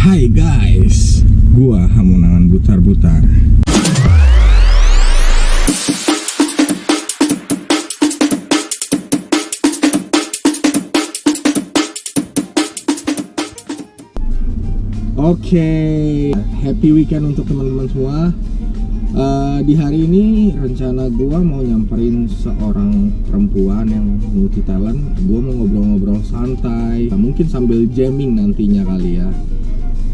Hai guys, gua Hamonangan Butar-Butar. Oke, happy weekend untuk teman-teman semua. Di hari ini rencana gua mau nyamperin seorang perempuan yang multi talent. Gua mau ngobrol-ngobrol santai, mungkin sambil jamming nantinya kali ya.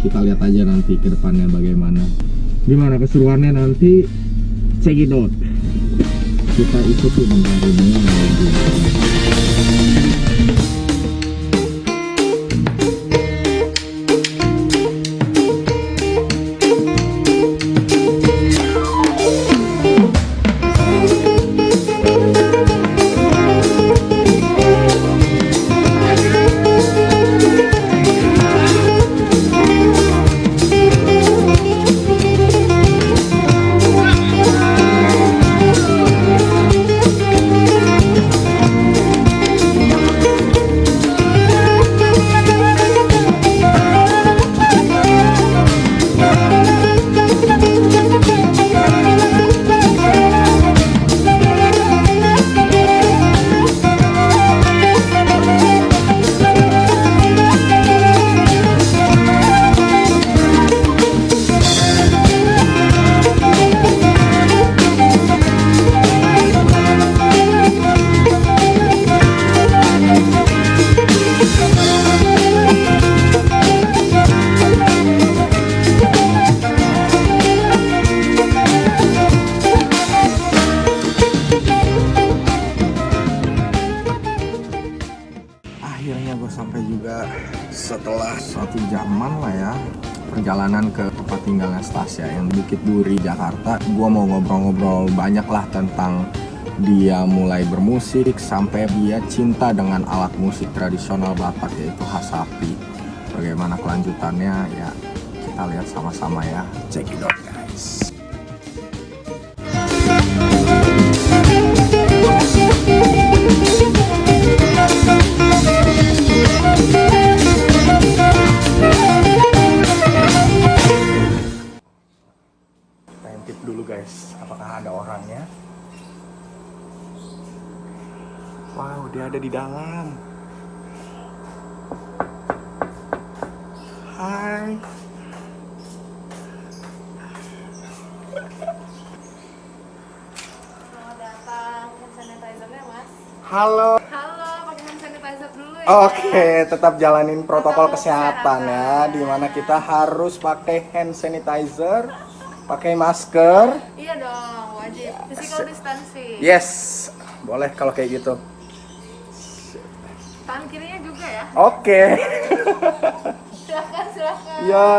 Kita lihat aja nanti ke depannya bagaimana. Gimana keseruannya nanti, check it out. Kita ikuti hari ini. Akhirnya gue sampai juga setelah 1 jaman lah ya perjalanan ke tempat tinggalnya Stasya yang di Bukit Duri, Jakarta. Gue mau ngobrol-ngobrol banyak lah tentang dia mulai bermusik sampai dia cinta dengan alat musik tradisional Batak yaitu hasapi. Bagaimana kelanjutannya ya kita lihat sama-sama ya. Check it out guys. Intip dulu guys, apakah ada orangnya? Wow, dia ada di dalam. Hai. Selamat datang, hand sanitizer-nya mas. Halo. Halo, pakai hand sanitizer dulu ya. Oke, tetap jalanin protokol kesehatan ya, dimana kita harus pakai hand sanitizer, pakai masker. Iya dong, wajib. Physical distancing. Yes, boleh kalau kayak gitu. Tangan kirinya juga ya. Oke. Silakan. Ya.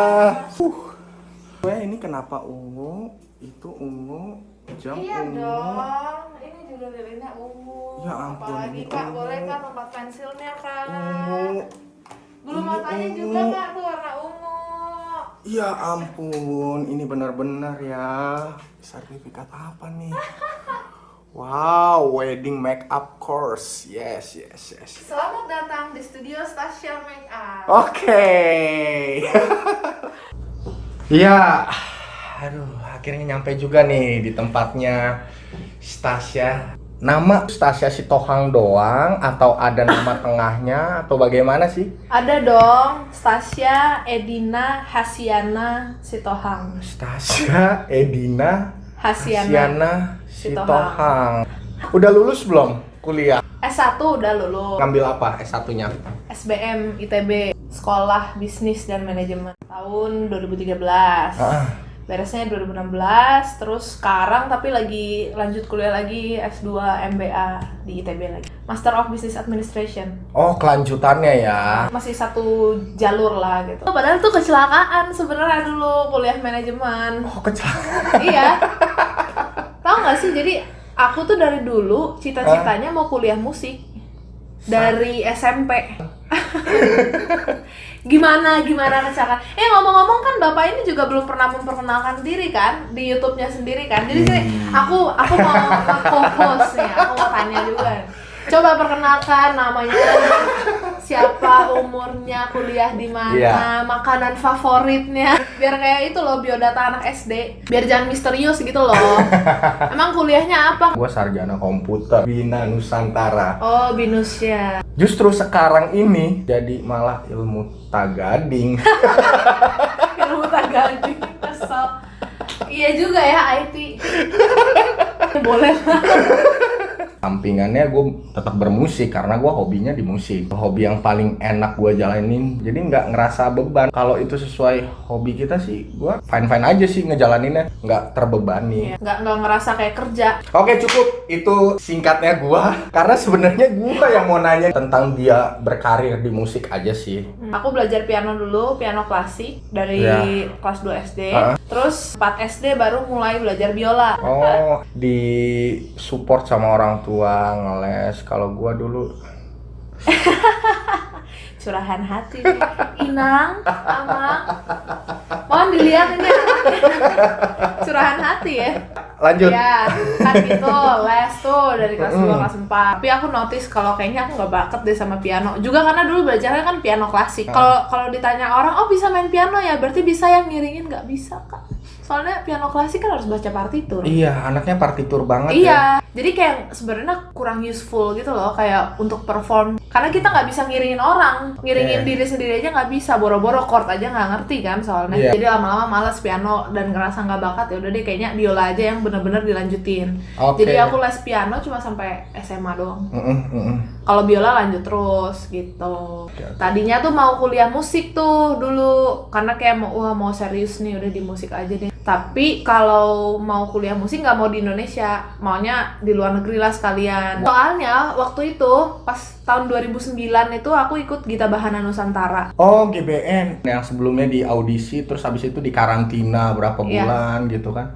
Ini kenapa ungu? Itu ungu, jam Iya ungu. dong, ini juga lilinnya ungu. Ya ampun, Apalagi ini kak, ungu. boleh kak tempat pensilnya kak. Ungu. Bulu Ini matanya ungu. juga kak tuh warna ungu. Ya ampun, ini benar-benar ya. Sertifikat apa nih? Wow, wedding makeup course. Yes. Selamat datang di studio Stasya Makeup. Oke. Ya, aduh, akhirnya nyampe juga nih di tempatnya Stasya. Nama Stasya Sitohang doang atau ada nama tengahnya atau bagaimana sih? Ada dong, Stasya Edina Hasyana Sitohang. Stasya Edina Hasyana Sitohang. Udah lulus belum kuliah? S1 udah lulus. Ngambil apa S1-nya? SBM ITB, Sekolah Bisnis dan Manajemen tahun 2013. Beresnya 2016, terus sekarang tapi lagi lanjut kuliah lagi S2 MBA di ITB lagi. Master of Business Administration. Oh, kelanjutannya ya. Masih satu jalur lah gitu. Padahal tuh kecelakaan sebenarnya dulu kuliah manajemen. Oh, kecelakaan. Iya. Tahu nggak sih? Jadi aku tuh dari dulu cita-citanya mau kuliah musik dari SMP. Gimana kecelakaan? Ngomong-ngomong kan bapak ini juga belum pernah memperkenalkan diri kan di YouTube-nya sendiri kan. Jadi sih aku mau co-host nih, aku mau tanya juga. Coba perkenalkan namanya siapa umurnya, kuliah di mana, Iya. makanan favoritnya. Biar kayak itu loh, biodata anak SD. Biar jangan misterius gitu loh. Emang kuliahnya apa? Gue sarjana komputer Bina Nusantara. Oh, binusnya. Justru sekarang ini jadi malah ilmu tagading. Ilmu tagading, kesel. Iya juga ya IT. Boleh lah. Sampingannya gue tetap bermusik karena gue hobinya di musik. Hobi yang paling enak gue jalanin, jadi nggak ngerasa beban. Kalau itu sesuai hobi kita sih, gue fine aja sih ngejalaninnya, nggak terbebani. Nggak ngerasa kayak kerja. Oke, cukup itu singkatnya gue. Karena sebenarnya gue yang mau nanya tentang dia berkarir di musik aja sih. Aku belajar piano dulu, piano klasik dari kelas 2 SD. Terus 4 SD baru mulai belajar biola. Oh, di support sama orang tua ngeles. Kalau gua dulu Curahan hati nih. Inang, Amang, mohon dilihat ini anaknya. Curahan hati ya. lanjut. Ya, kan gitu, les tuh dari kelas 2, kelas 4. Tapi aku notice kalau kayaknya aku nggak bakat deh sama piano. Juga karena dulu belajarnya kan piano klasik. Kalau ditanya orang, oh bisa main piano ya, berarti bisa yang ngiringin, nggak bisa kak. Soalnya piano klasik kan harus baca partitur. Iya, anaknya partitur banget ya. Iya, jadi kayak sebenarnya kurang useful gitu loh, kayak untuk perform. Karena kita nggak bisa ngiringin orang, ngiringin diri sendiri aja nggak bisa, boro-boro chord aja nggak ngerti kan soalnya. Iya. Jadi lama-lama males piano dan ngerasa nggak bakat, ya udah deh kayaknya biola aja yang bener-bener dilanjutin. Oke. Jadi aku les piano cuma sampai SMA doang. Mm-mm. Kalau biola lanjut terus gitu. Tadinya tuh mau kuliah musik tuh dulu, karena kayak mau serius nih, udah di musik aja deh. Tapi kalau mau kuliah musik nggak mau di Indonesia, maunya di luar negeri lah sekalian. Soalnya waktu itu pas tahun 2009 itu aku ikut Gita Bahana Nusantara. Oh, GBN yang sebelumnya di audisi terus habis itu di karantina berapa Iya. bulan gitu kan.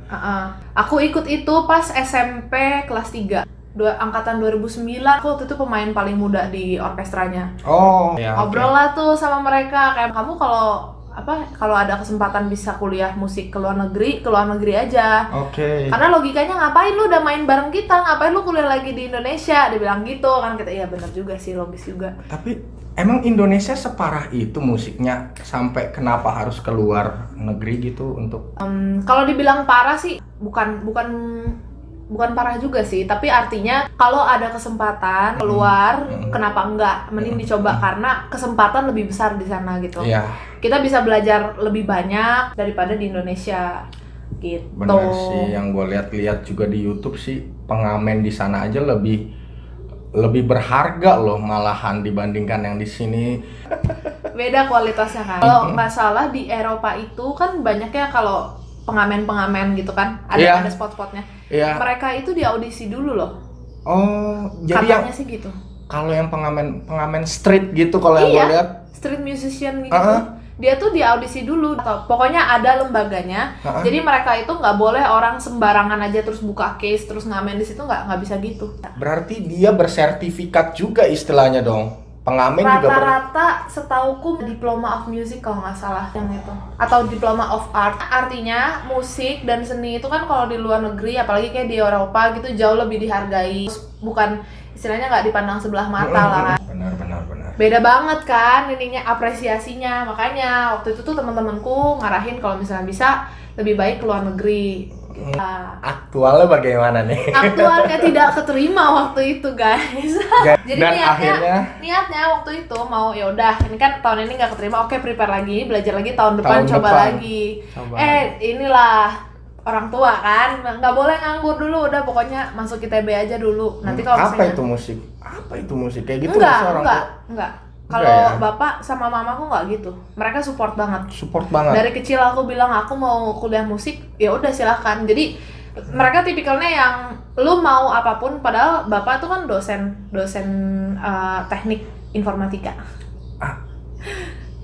Aku ikut itu pas SMP kelas 3. Angkatan 2009, aku waktu itu pemain paling muda di orkestranya. Oh, ya. Ngobrol lah tuh sama mereka, kayak kamu kalau ada kesempatan bisa kuliah musik ke luar negeri aja. Oke. Karena logikanya ngapain lu udah main bareng kita, ngapain lu kuliah lagi di Indonesia? Dia bilang gitu kan, kita iya benar juga sih, logis juga. Tapi emang Indonesia separah itu musiknya sampai kenapa harus keluar negeri gitu untuk Kalau dibilang parah sih bukan parah juga sih, tapi artinya kalau ada kesempatan keluar, kenapa enggak? Mending dicoba karena kesempatan lebih besar di sana gitu. Iya. Kita bisa belajar lebih banyak daripada di Indonesia gitu. Bener sih, yang gue lihat juga di YouTube sih pengamen di sana aja lebih berharga loh malahan dibandingkan yang di sini. Beda kualitasnya kan. Kalau nggak salah di Eropa itu kan banyaknya kalau pengamen gitu kan, ada spot-spotnya. Iya. Mereka itu di audisi dulu loh. Oh, jadi Katanya sih gitu. kalau yang pengamen street gitu kalau yang gue lihat. Street musician gitu. Dia tuh di audisi dulu, atau pokoknya ada lembaganya. Jadi mereka itu nggak boleh orang sembarangan aja terus buka case terus ngamen di situ, nggak bisa gitu. Berarti dia bersertifikat juga istilahnya dong. Pengamen juga rata-rata setauku diploma of music kalau nggak salah yang itu, atau diploma of art. Artinya musik dan seni itu kan kalau di luar negeri, apalagi kayak di Eropa gitu, jauh lebih dihargai. Bukan istilahnya nggak dipandang sebelah mata lah kan. Benar. Beda banget kan ininya, apresiasinya. Makanya waktu itu tuh teman-temanku ngarahin kalau misalnya bisa lebih baik ke luar negeri. Aktualnya bagaimana nih? Aktualnya tidak keterima waktu itu guys. Jadi Dan niatnya waktu itu mau ya udah, ini kan tahun ini nggak keterima, oke prepare lagi, belajar lagi, tahun depan coba lagi. Inilah orang tua kan, nggak boleh nganggur dulu, udah pokoknya masuk ITB aja dulu. Nanti kalau Apa itu musik kayak gitu? Enggak. Kalau bapak sama mamaku nggak gitu, mereka support banget. Dari kecil aku bilang aku mau kuliah musik, ya udah silahkan. Jadi mereka tipikalnya yang lu mau apapun, padahal bapak tuh kan dosen teknik informatika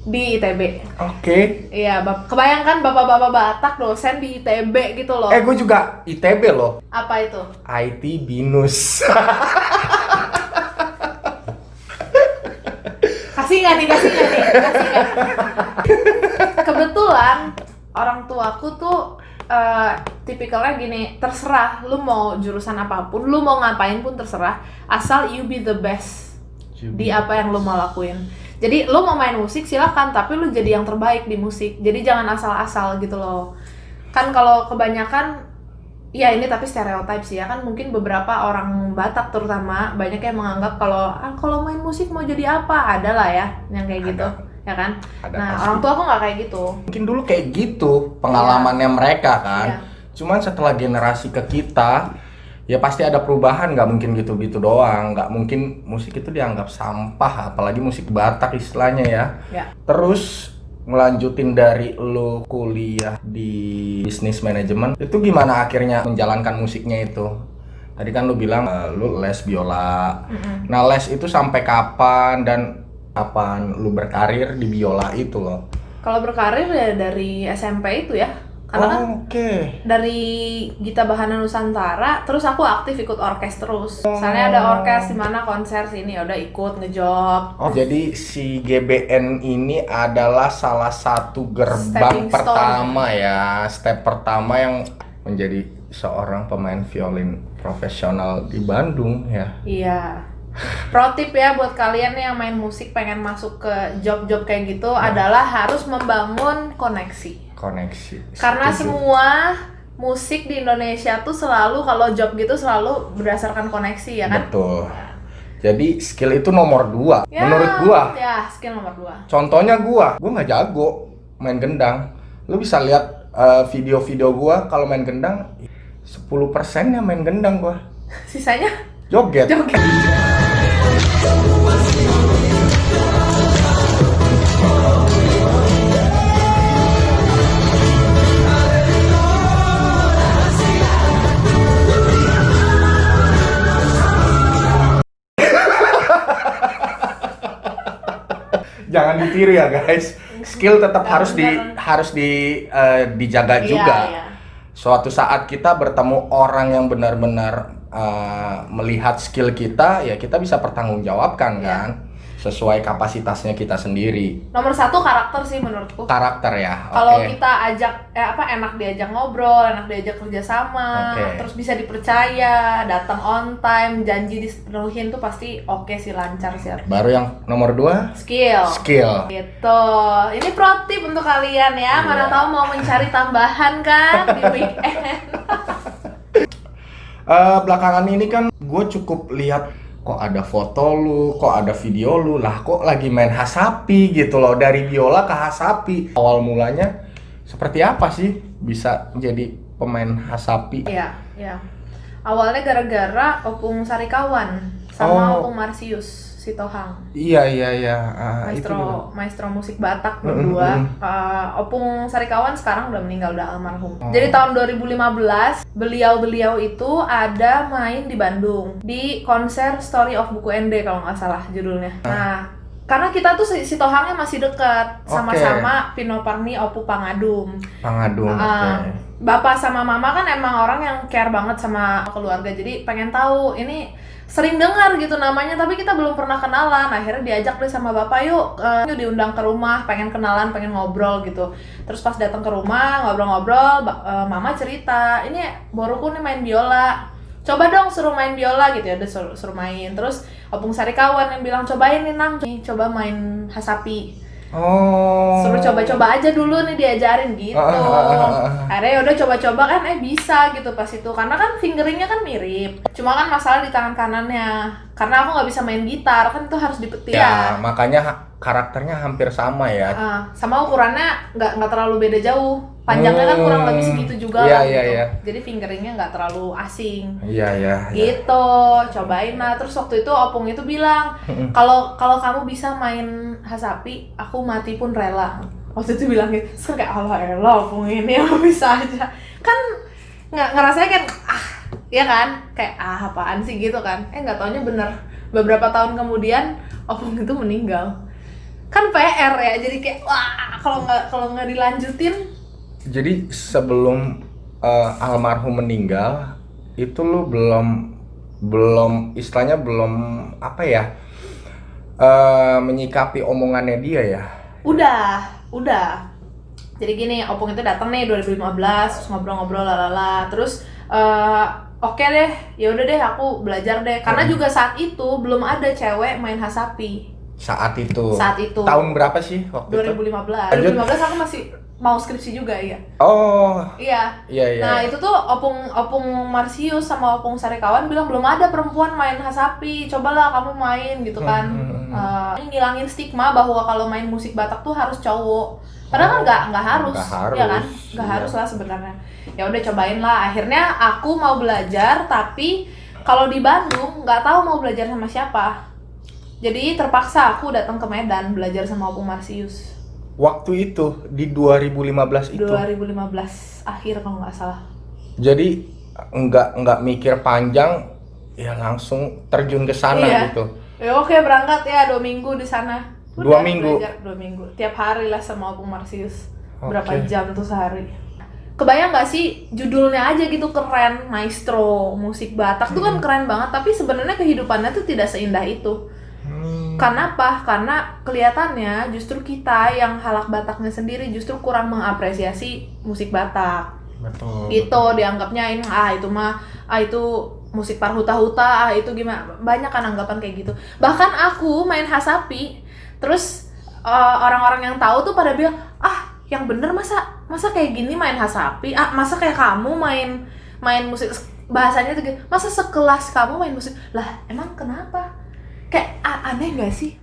di ITB. Oke. Iya, kebayangkan bapak-bapak Batak dosen di ITB gitu loh. Gue juga ITB loh. Apa itu? IT Binus. Kasih nggak nih? Kebetulan orang tuaku tuh tipikalnya gini, terserah lu mau jurusan apapun, lu mau ngapain pun terserah, asal you be the best. di apa yang lu mau lakuin. Jadi lu mau main musik silahkan, tapi lu jadi yang terbaik di musik. Jadi jangan asal-asal gitu loh. Kan kalau kebanyakan, ya ini tapi stereotype sih ya, kan mungkin beberapa orang Batak terutama banyak yang menganggap kalau main musik mau jadi apa, ada lah ya yang kayak gitu, ya kan? Nah pasti. orang tua aku nggak kayak gitu. Mungkin dulu kayak gitu pengalamannya mereka kan. Iya. Cuman setelah generasi ke kita, ya pasti ada perubahan. Nggak mungkin gitu-gitu doang. Nggak mungkin musik itu dianggap sampah, apalagi musik Batak istilahnya ya. Ya. Terus ngelanjutin dari lo kuliah di bisnis manajemen, itu gimana akhirnya menjalankan musiknya itu? Tadi kan lo bilang lo les biola. Nah les itu sampai kapan dan kapan lo berkarir di biola itu loh? Kalau berkarir ya dari SMP itu ya. Karena kan dari Gita Bahana Nusantara, terus aku aktif ikut orkes terus. Misalnya ada orkes di mana konser sini, ya udah ikut ngejob. Jadi si GBN ini adalah salah satu gerbang Stepping pertama ya, step pertama yang menjadi seorang pemain violin profesional di Bandung ya. Iya. Pro tip ya buat kalian yang main musik pengen masuk ke job-job kayak gitu adalah harus membangun koneksi. Karena semua musik di Indonesia tuh selalu kalau job gitu selalu berdasarkan koneksi ya kan? Betul. Jadi skill itu nomor 2 Ya, menurut gua. Ya, skill nomor 2. Contohnya gua nggak jago main gendang. Lu bisa lihat video-video gua kalau main gendang 10%-nya main gendang gua. Sisanya Joget. Jangan ditiru ya guys. Skill tetap harus dijaga juga. Iya. Suatu saat kita bertemu orang yang benar-benar melihat skill kita, ya kita bisa pertanggungjawabkan kan, sesuai kapasitasnya kita sendiri. Nomor 1 karakter sih menurutku. Karakter ya. Kalau kita ajak enak diajak ngobrol, enak diajak kerjasama, terus bisa dipercaya, datang on time, janji dipenuhin tuh pasti oke sih, lancar sih. Baru yang nomor 2 skill. Gitu. Ini pro tip untuk kalian ya. Mana tahu mau mencari tambahan kan di weekend. Belakangan ini kan gue cukup lihat kok ada foto lu, kok ada video lu, lah kok lagi main hasapi gitu loh, dari biola ke hasapi. Awal mulanya seperti apa sih bisa jadi pemain hasapi? Iya. Awalnya gara-gara Opung Sarikawan sama Opung Marsius Sitohang. Iya. Maestro musik Batak berdua. Opung Sarikawan sekarang udah meninggal, udah almarhum. Jadi tahun 2015 beliau itu ada main di Bandung di konser Story of Buku Ende kalau nggak salah judulnya. Nah, karena kita tuh Sitohangnya masih dekat, sama-sama Pino Parni Opu Pangadum. Bapak sama mama kan emang orang yang care banget sama keluarga, jadi pengen tahu ini. Sering dengar gitu namanya, tapi kita belum pernah kenalan. Akhirnya diajak deh sama bapak, yuk diundang ke rumah, pengen kenalan, pengen ngobrol gitu. Terus pas datang ke rumah, ngobrol-ngobrol, mama cerita, ini boruku nih main biola, coba dong suruh main biola gitu ya. Udah suruh main. Terus Opung Sarikawan yang bilang, cobain nih Nang, coba main hasapi. Suruh coba-coba aja dulu nih, diajarin gitu. Akhirnya udah coba-coba kan bisa gitu pas itu, karena kan fingeringnya kan mirip, cuma kan masalah di tangan kanannya, karena aku nggak bisa main gitar kan, itu harus dipetik ya. Makanya karakternya hampir sama ya. Sama ukurannya nggak terlalu beda jauh, panjangnya kan kurang lebih segitu juga lah gitu. Jadi fingeringnya nggak terlalu asing. Gitu, cobain lah. Terus waktu itu Opung itu bilang, kalau kamu bisa main hasapi, aku mati pun rela. Waktu itu bilang gitu. Terus kayak Allah Opung ini aku bisa aja. Kan ngerasanya kan ya kan, kayak apaan sih gitu kan. Nggak taunya bener. Beberapa tahun kemudian Opung itu meninggal. Kan PR ya, jadi kayak wah, kalau nggak dilanjutin. Jadi sebelum almarhum meninggal itu lu belum istilahnya belum apa ya, menyikapi omongannya dia ya? Udah. Jadi gini, Opung itu datang nih 2015, terus ngobrol-ngobrol lalala. Terus oke deh, ya udah deh aku belajar deh. Karena juga saat itu belum ada cewek main Hasapi. Saat itu. Tahun berapa sih waktu 2015. itu? 2015 aku masih mau skripsi juga ya. Oh. Iya. Iya. Nah, itu tuh Opung Marsius sama Opung Sarikawan bilang belum ada perempuan main Hasapi. Cobalah kamu main gitu kan. Ngilangin stigma bahwa kalau main musik Batak tuh harus cowok. Padahal kan nggak harus. Ya kan? Nggak harus lah sebenarnya. Ya udah cobain lah. Akhirnya aku mau belajar, tapi kalau di Bandung nggak tahu mau belajar sama siapa. Jadi terpaksa aku datang ke Medan belajar sama Opung Marsius. Waktu itu di 2015 itu. 2015 akhir kalau nggak salah. Jadi nggak mikir panjang, ya langsung terjun ke sana gitu. Ya oke, berangkat ya 2 minggu di sana. Udah, 2 minggu. Belajar 2 minggu. Tiap hari lah sama Opung Marsius. Berapa jam tuh sehari. Kebayang nggak sih judulnya aja gitu keren, maestro musik Batak tuh kan keren banget, tapi sebenarnya kehidupannya tuh tidak seindah itu. Kenapa? Karena kelihatannya justru kita yang halak Bataknya sendiri justru kurang mengapresiasi musik Batak. Betul. Gitu dianggapnya ini itu musik parhuta-huta, itu gimana? Banyak kan anggapan kayak gitu. Bahkan aku main Hasapi, terus orang-orang yang tahu tuh pada bilang, yang bener masa kayak gini main Hasapi, masa kayak kamu main musik, bahasanya tuh gitu, masa sekelas kamu main musik. Lah emang kenapa? Kayak aneh gak sih?